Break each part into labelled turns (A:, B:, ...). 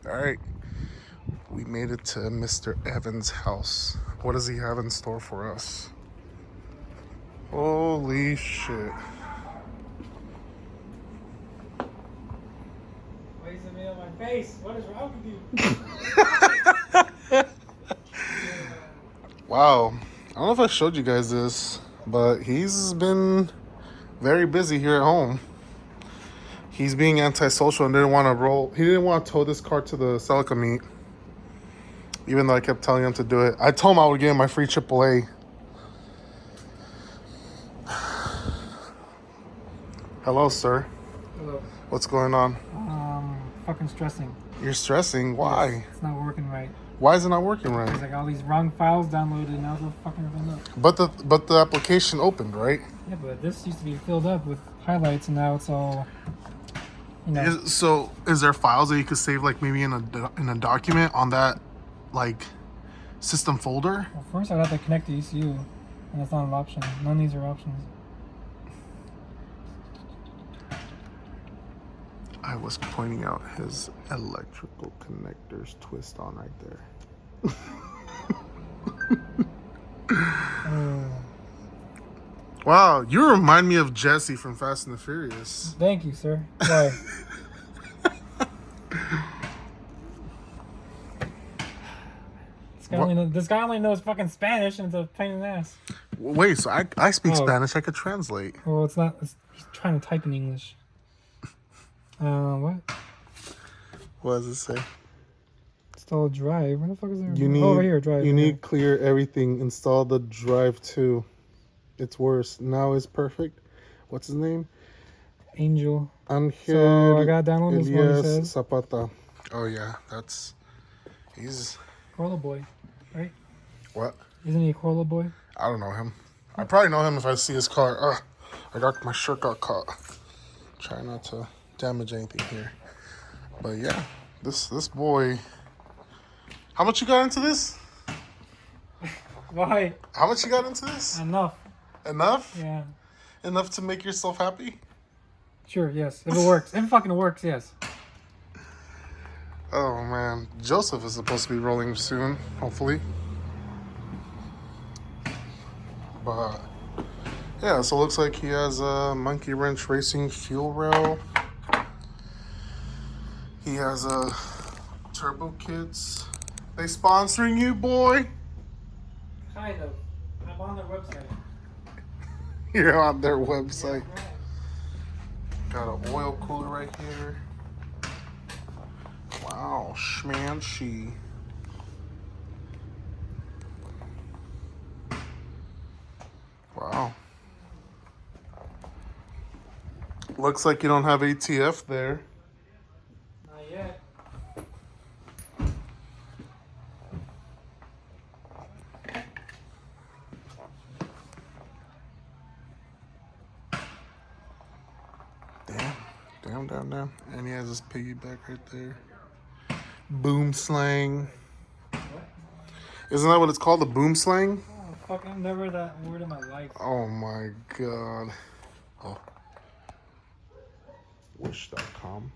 A: All right, we made it to Mr. Evans' house. What does he have in store for us? Holy shit.
B: Why is it on my face? What is wrong with you?
A: Wow. I don't know if I showed you guys this, but he's been very busy here at home. He's being antisocial and didn't want to roll. He didn't want to tow this car to the Celica meet, even though I kept telling him to do it. I told him I would give him my free AAA. Hello, sir.
B: Hello.
A: What's going on?
B: Fucking stressing.
A: You're stressing. Why?
B: Yes, it's not working right.
A: Why is it not working right?
B: There's like all these wrong files downloaded and now it's fucking everything up.
A: But the application opened, right?
B: Yeah, but this used to be filled up with highlights and now it's all, you know.
A: So is there files that you could save, like maybe in a document on that, like, system folder?
B: Well, first I'd have to connect to ECU, and that's not an option. None of these are options.
A: I was pointing out his electrical connectors twist on right there. Wow, you remind me of Jesse from Fast and the Furious.
B: Thank you, sir. Why? This guy only knows fucking Spanish and it's a pain in the ass.
A: Wait, so I speak Spanish. I could translate.
B: Well, it's not. He's trying to type in English. What?
A: What does it say?
B: Install drive. Where the fuck is there?
A: You need,
B: over here, drive.
A: You need clear everything. Install the drive too. It's worse. Now is perfect. What's his name?
B: Angel.
A: Angel.
B: So I got download this one. It says
A: Zapata. Oh yeah, he's
B: Corolla boy, right?
A: What?
B: Isn't he a Corolla boy?
A: I don't know him. I probably know him if I see his car. My shirt got caught. Try not to damage anything here. But yeah, this boy. How much you got into this?
B: Why?
A: How much you got into this?
B: Enough.
A: Enough?
B: Yeah.
A: Enough to make yourself happy?
B: Sure, yes. If it works. If it fucking works, yes.
A: Oh man. Joseph is supposed to be rolling soon, hopefully. But yeah, so it looks like he has a Monkey Wrench Racing fuel rail. He has a turbo kits. They sponsoring you, boy?
B: Kind of. I'm on their website.
A: You're on their website. Got an oil cooler right here. Wow, schmancy. Wow. Looks like you don't have ATF there.
B: Not yet.
A: Damn. And he has his piggyback right there. Boom slang.
B: What?
A: Isn't that what it's called? The boom slang?
B: Oh, fuck, I've never heard that word in my life.
A: Oh my god. Oh. Wish.com.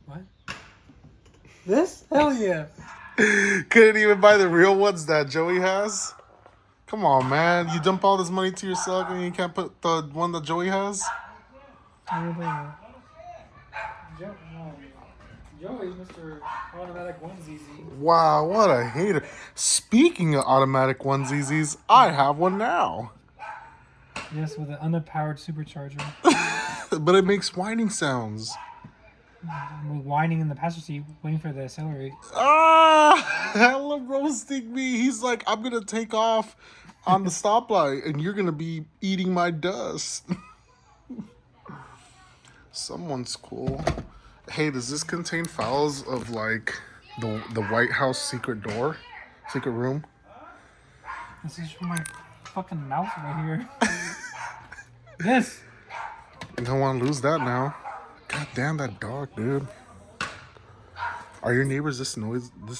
B: What? This? Hell yeah.
A: Couldn't even buy the real ones that Joey has? Come on, man. You dump all this money to yourself and you can't put the one that Joey has?
B: Joey's Mr. Automatic Onesie.
A: Wow, what a hater. Speaking of automatic onesies, I have one now.
B: Yes, with an underpowered supercharger.
A: But it makes whining sounds.
B: We're whining in the passenger seat, waiting for it to accelerate.
A: Hella roasting me. He's like, I'm going to take off on the stoplight and you're going to be eating my dust. Someone's cool. Hey, does this contain files of like the White House secret room?
B: This is from my fucking mouth right here. This.
A: You don't want to lose that now. God damn that dog, dude. Are your neighbors this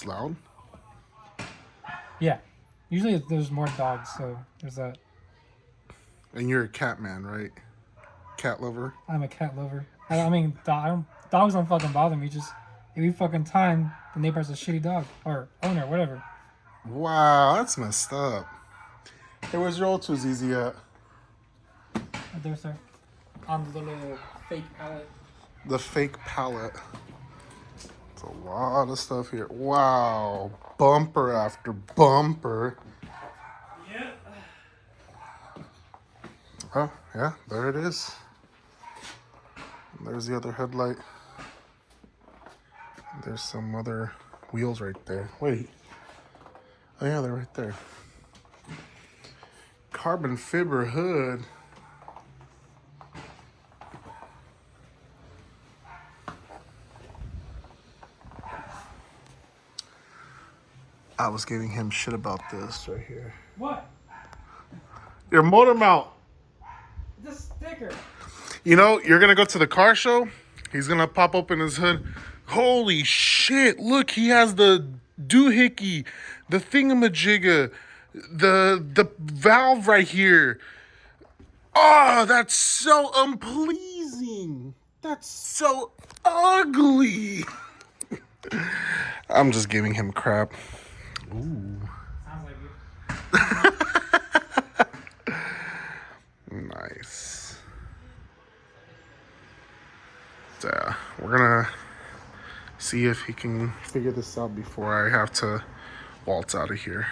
A: loud?
B: Yeah. Usually there's more dogs, so there's that.
A: And you're a cat man, right? Cat lover.
B: I'm a cat lover. I mean, dogs don't fucking bother me. Just Every fucking time the neighbor has a shitty dog or owner, whatever.
A: Wow, that's messed up. Hey, where's your old Twizy at?
B: Right there, sir. On the little fake pallet.
A: The fake palette. It's a lot of stuff here. Wow. Bumper after bumper.
B: Yeah.
A: Oh, yeah, there it is. There's the other headlight. There's some other wheels right there. Wait. Oh, yeah, they're right there. Carbon fiber hood. I was giving him shit about this right here.
B: What?
A: Your motor mount.
B: It's a sticker.
A: You know, you're going to go to the car show. He's going to pop open his hood. Holy shit. Look, he has the doohickey, the thingamajigga, the valve right here. Oh, that's so unpleasing. That's so ugly. I'm just giving him crap. Ooh.
B: Sounds like you.
A: Nice. Yeah, we're gonna see if he can figure this out before I have to waltz out of here.